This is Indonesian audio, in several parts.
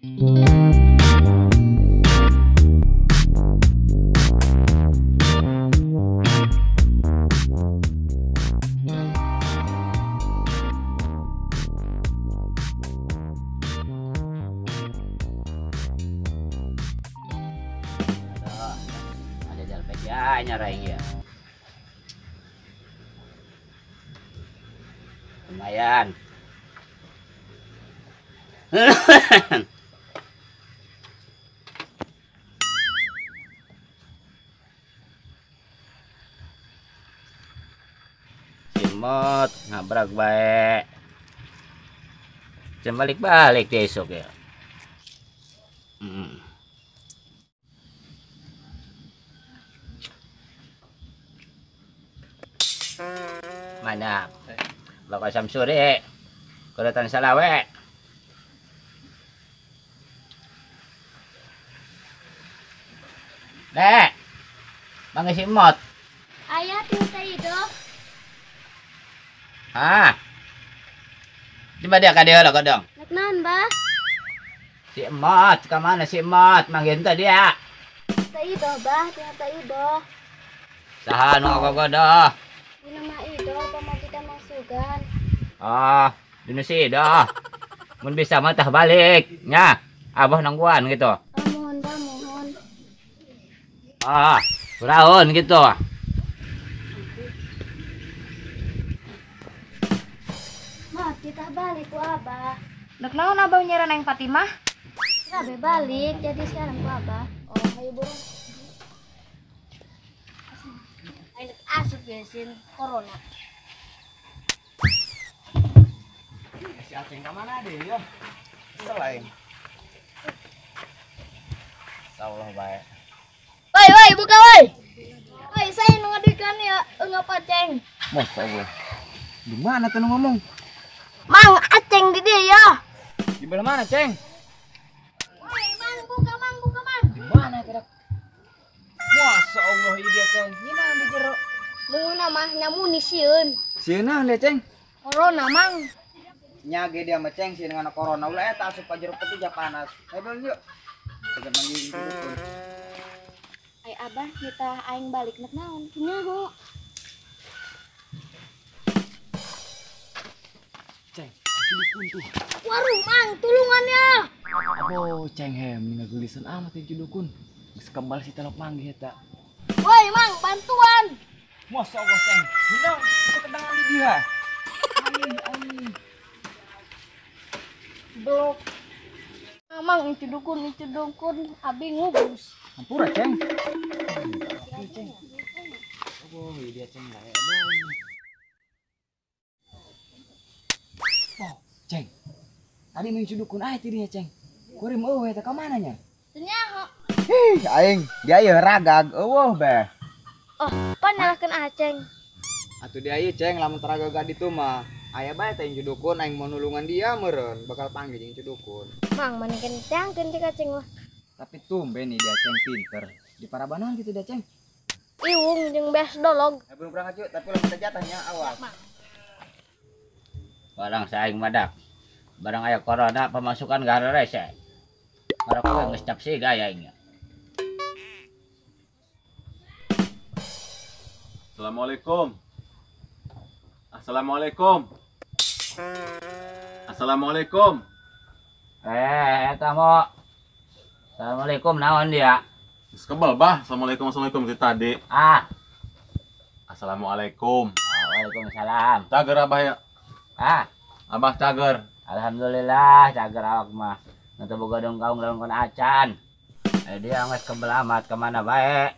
Ada jalan pegannya rai ya. Lumayan. Simot ngabrak baik. Jangan balik-balik besok ya. Mana? Bakal samsuri. Kedatan salawe. Dek. Bang Simot. Ayah kita itu. Ah. Coba dia kadeo lo kodong. Nak naon, Bah? Si Emot, ke mana si Emot? Manggil dia. Ta ido, Bah, ta ido. Saha nu gogodoh. Di nama ido pamajikan masukan. Ah, dinu si dah. Mun bisa mah tah balik nya. Abah nangguan gitu. Mohon, Bah, mohon. Ah, kuraun gitu. Mah, kita balik ku Abah. Nak naon abang nyara neng Fatimah? Rabe balik, jadi sekarang ku Abah. Oh, ayo burung. Ayo asup besin corona. Si Aceng ke mana deh, yo? Selain. Allah baik. Woi, buka woi. Woi, saya ngadikan ya, enggak paceng. Masa Allah. Di mana tuh ngomong? Mang Aceng di dia ya. Di belah mana, Ceng? Woi, Mang, buka Mang. Di mana kira? Masa Allah ini dia, Ceng. Ini di jero. Mau nama nyamuni sieun. Sieuna dia, Ceng. Corona, Mang. Nyage dia mah Ceng sih dengan corona ulah eta asup ka jero peti panas. Ayo yuk. Kita manggil dukun. Ay Abah, kita aing balik nak naon? Nyaho. Ceng, dukun tuh. Waruh, Mang, tulungannya. Oh, Ceng hem ngagulisan amat ya dukun. Geus kembal si telok manggih eta. Woi, Mang, bantuan. Masa Allah, Ceng. Hinang, kita kedangan di dia. Ai. Blok. Mang, itu dukun, abi ngubus. Hampura, Ceng. Ceng. Oh, dia Ceng lah. Oh, Ceng. Tadi menuju dukun tirinya, Ceng. Kurim eta ka mana nya? Nyaho. Aing, dia ya ragag. Beh. Oh, panalahkeun Aceng. Atuh dia ieu Ceng lamun teragag ditu mah. Aya bae teh dukun aing mau nulungan dia meureun bakal panggil jeung dukun. Mang, manikeun tangkeun cek Aceng mah. Tapi tumben nih dia Ceng pinter. Di Parabanan gitu dia Ceng. Iung jeung beas dolog. Belum berangkat yuk, tapi lamun teh jatahnya awas. Barang saing madak. Barang aya corona pemasukan gara rese. Karena kowe geus cap sih gaya aing. Assalamualaikum. Assalamualaikum. Eta mo. Assalamualaikum naon dia? Geus kebal bah. Assalamualaikum itu tadi. Assalamualaikum. Waalaikumsalam. Cager abah ya. Abah cager. Alhamdulillah cager awak mah. Nanti boga dong kaung acan. Dia geus kebelamat kemana bae.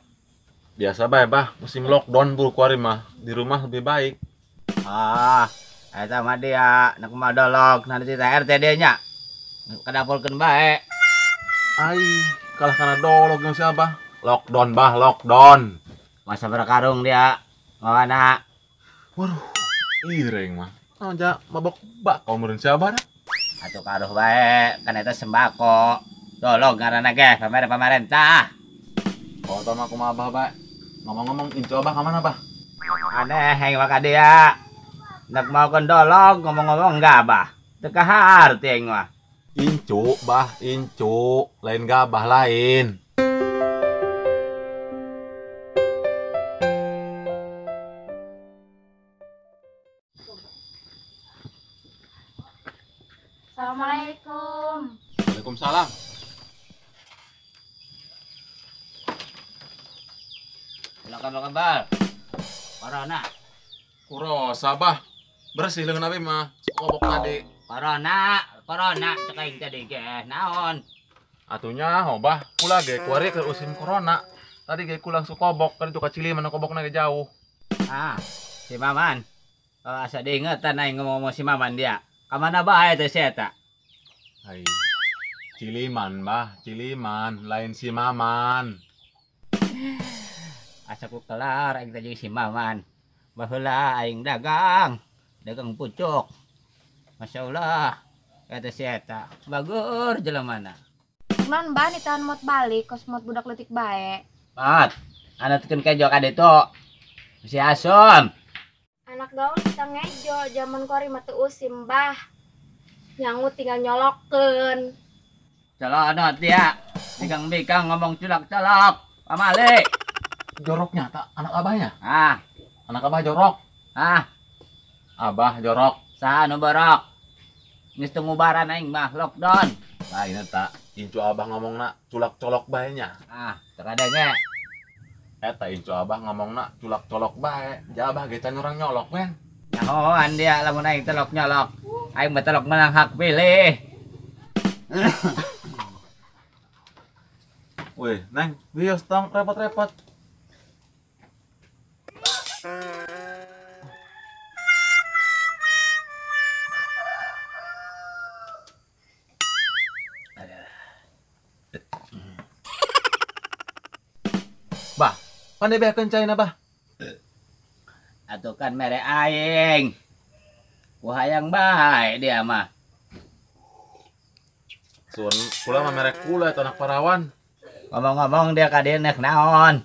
Biasa bae bah. Musim lockdown bulu kuari mah. Di rumah lebih baik. Eta mah dia nak mah dolog nanti RT dia nya. Kadapolkeun bae. Ai, kalah karena dolog yang siapa? Lockdown bah, lockdown. Masa berkarung dia. Ngawana. Waduh, ireng mah. Aja mabok bak kau meureun siapa dah? Atuh karuh bae, kan eta sembako. Dolog ngaranna ge pamerintah. Oh, tau aku mah abah bae. Ngomong-ngomong inco abah ka mana bah? Aneh heng maka dia. Nak mau kon dolog ngomong-ngomong enggak bah. Teu kahar teh aing mah. Incu, bah, incu. Lain gabah lain. Assalamualaikum. Waalaikumsalam. Silakan bal. Corona. Kurosa, bah. Bersih leungeun abi mah. Kobok tadi. Corona cek aing tadi ge naon. Atunya, bah. Kula ge kuari ke usim corona. Tadi ge kula langsung kobok. Kan itu kacili mana kobokna ge jauh. Ah, si Maman. Asa diingetan aing ngomong si Maman dia. Kamana bae teh si eta? Hai. Ciliman, bah. Ciliman. Lain si Maman. Asa ku kelar aing teh jeung si Maman. Baheula aing dagang pucuk. Masya Allah. Kata si eta, bagur jelemana. Non Mbah nih tahan mot balik kos mot budak leutik bae. Mat, anak teken kejo kade to. Si Asom. Anak gaul kita ngejo zaman kori mah teu usim Mbah. Nyangut tinggal nyolokeun. Celana dia. Bikang-bikang ngomong culak-culak. Pamali. Joroknya tak anak abahnya. Ah, Anak abah jorok. Abah jorok. saha nu borok? Geus teu ngubaran aing mah lockdown. Lain eta. Incu abah ngomongna culak-colok bae nya. Terkadang Eta incu abah ngomongna culak-colok bae. Ja abah ge can urang nyolok men. nyahoan dia lamun aing telok nyolok. Aing mah telok menang hak pilih. Weh, Neng, wios tong repot-repot. Bah, pandai beakeun caina, bah. Atuh kan mere aing. Ku hayang bae dia mah. Sun, kula mah merek kula eta anak parawan. Ngomong-ngomong dia ka dieu neuk naon?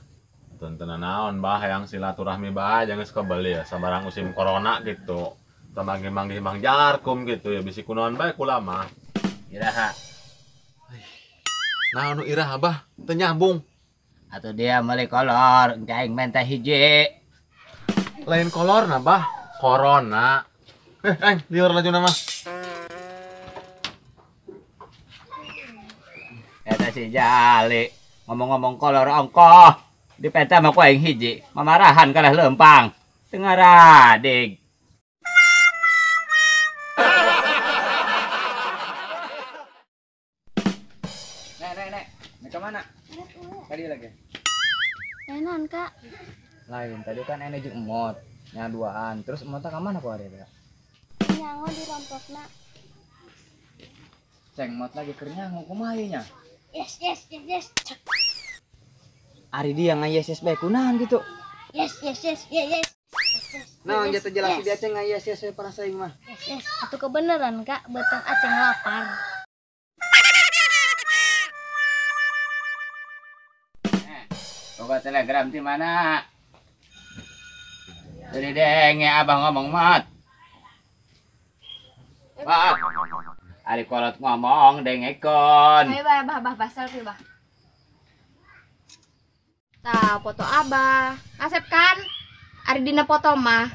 Tentena naon, bah, hayang silaturahmi bae jangan geus kebeul ya sabarang musim corona gitu. Manggih-manggih Mang Jarkum gitu ya bisi kunaon bae kula mah. Iraha. Naon nu irah, bah? Teu nyambung. Atuh dia meuli kolor, engke aing minta hiji. Lain kolorna, bah. Corona. Aing, liur lajuna mah. Eta si Jali ngomong-ngomong kolor ongkoh dipenta mah ku aing hiji mamarahan kalah leumpang teu ngaradig. Nek ke mana? Tadi lagi. Enan Kak. Lain tadi kan ene jeung emot nya duaan terus emot ka mana ku ari teh? Nyango di rompokna. Ceng emot lagi keur nyangu kumaha ieu nya? Yes. Cek. Ari dia ngayes bae kunaon gitu. Yes. Naon jatuh jelas dia ceng ngayes para saing mah. Yes. Atuh kebeneran Kak, beteng aceng lapar. Boga telegram di mana? Jadi denge abah ngomong mat. Mat. Ari kolot ngomong dengekon. Ayo bah basal tuh bah. Tah foto abah. Asep kan? Ari dina foto mah.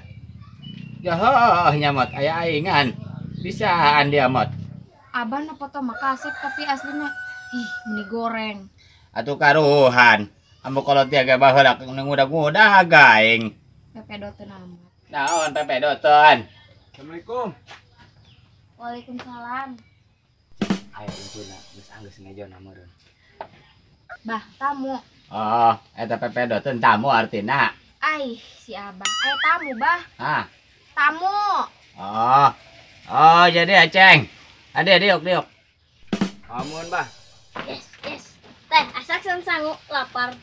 Yah nyamot aya aingan. Bisaan dia mot. Abah na foto mah kasep tapi aslinya meni goreng. Atuh karuhan. Ambo kolot dia ge baheula ngudag-ngudag gaing. Pepe doten amat. Naon pepe doton. Assalamualaikum. Waalaikumsalam. Ayo untuna geus anggeus ngejona meureun. Bah, tamu. Oh, eta pepe doton tamu artina. Ai, si abah. Ayo tamu, bah. Tamu. Oh, jadi aceng. Ade diuk. Amun, Bah. Yes. Teh, asak sangu lapar.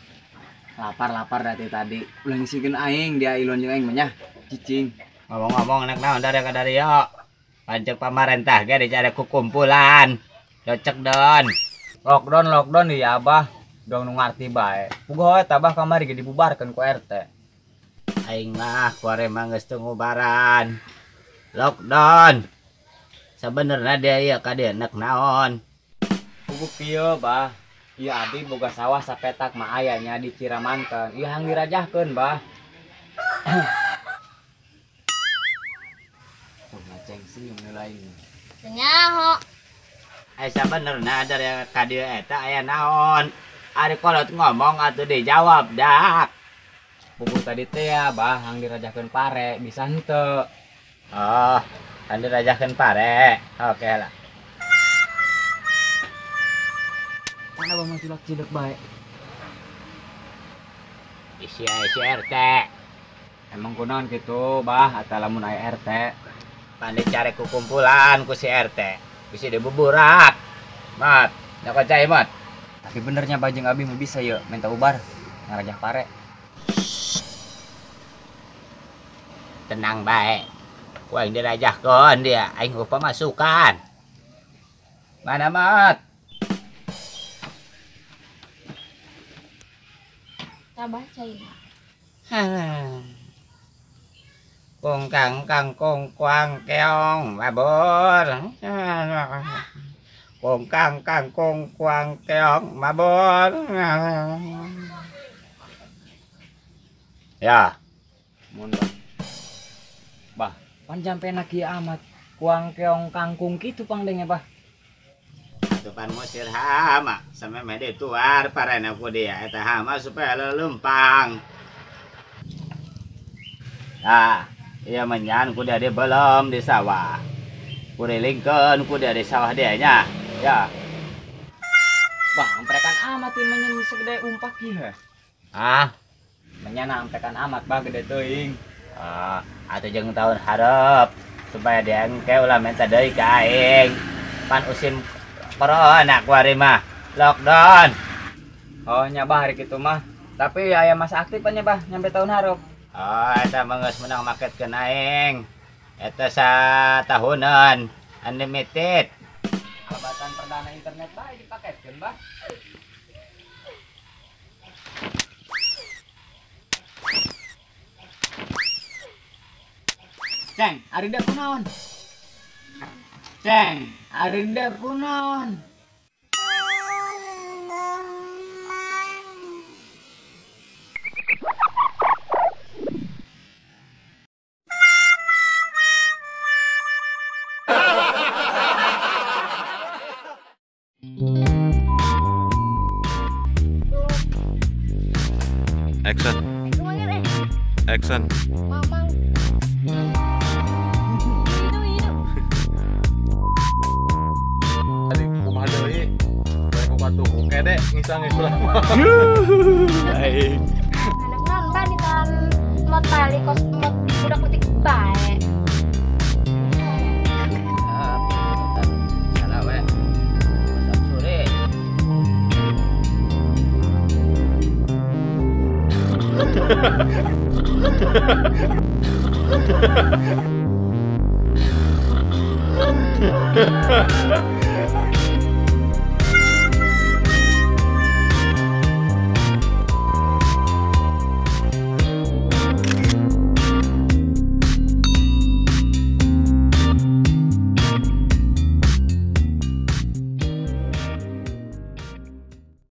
Lapar dari tadi. Ulah ngisikeun aing dia ilon jeung aing mah nya. Cicing. Ngomong-ngomong anak naon dari yo. Pancek pamarentah ge dicari kukumpulan. Cocok don. Lockdown ieu Abah. Dong nu ngarti bae. Puguh eta Abah kamari ge dibubarkeun ku RT. Aing mah kuare mah geus teu ngubaran. Lockdown. Sebenarnya dia ya kadenak naon. Pupuk kieu bah. Ieu abdi boga sawah sapetak mah ayanya di Ciramanten. Ieu hang dirajahkeun bah. Oh, ngaceng senyum nilai. Nyaho. Sebenarnya dari kadieu eta aya naon. Ari kolot ngomong atuh dijawab dak. Pupuk tadi teh ya bah hang dirajahkeun pare bisa henteu. Oh, kan dirajahkeun pare. Oke lah. Mana bang cilok-cilok bae. Isi RT. Emang kunaon gitu bah ata lamun aya RT. Pandai cari kumpulan ku si RT. Ku si dibuburak. Mat, nya kacai mat. Tapi benernya bajeng abi mah bisa yeuh minta ubar ngarajah pare. Tenang baik. Ku aing dirajahkeun dia, aing lupa masukan. Mana mat? Kita bacain. Kong kang kang kong quang keong mabur. Kong kang kang kong quang keong mabur. Ya, Mun bah. Bah, pan jampena kieu amat. Kuang keong kangkung kitu pangdengnya bah. atupan musir hama sampai mede tuar parana ku dia eta hama supaya lelempang. Nah, iya menyan ku dia belum di sawah. Ku dilingkeun ku dia di sawah dia nya. Ya. Bah, amprekan amat ieu menyen segede umpak ieu. Ah, Menyana amprekan amat bah gede teuing. atuh jeung tahun hareup supaya dia engke ulah minta deui ka aing. Pan usim corona kuari mah lockdown. Oh, nya bah hari kitu mah. Tapi aya masa aktif nya bah nyampe tahun hareup. Oh, eta mah geus menang maketkeun aing. Eta satahunan unlimited. Alabatan perdana internet bah dipaketkeun bah. Ceng, arinda kunaon? Ceng, arinda kunaon? Action, Lumayan action. mamang. Tadi kumaha deui? Bae ku batu kede ngisang ulah. Baik. Anak non banitan mot tali kos mot budak petik bae. Salah we. Masam sore. Ha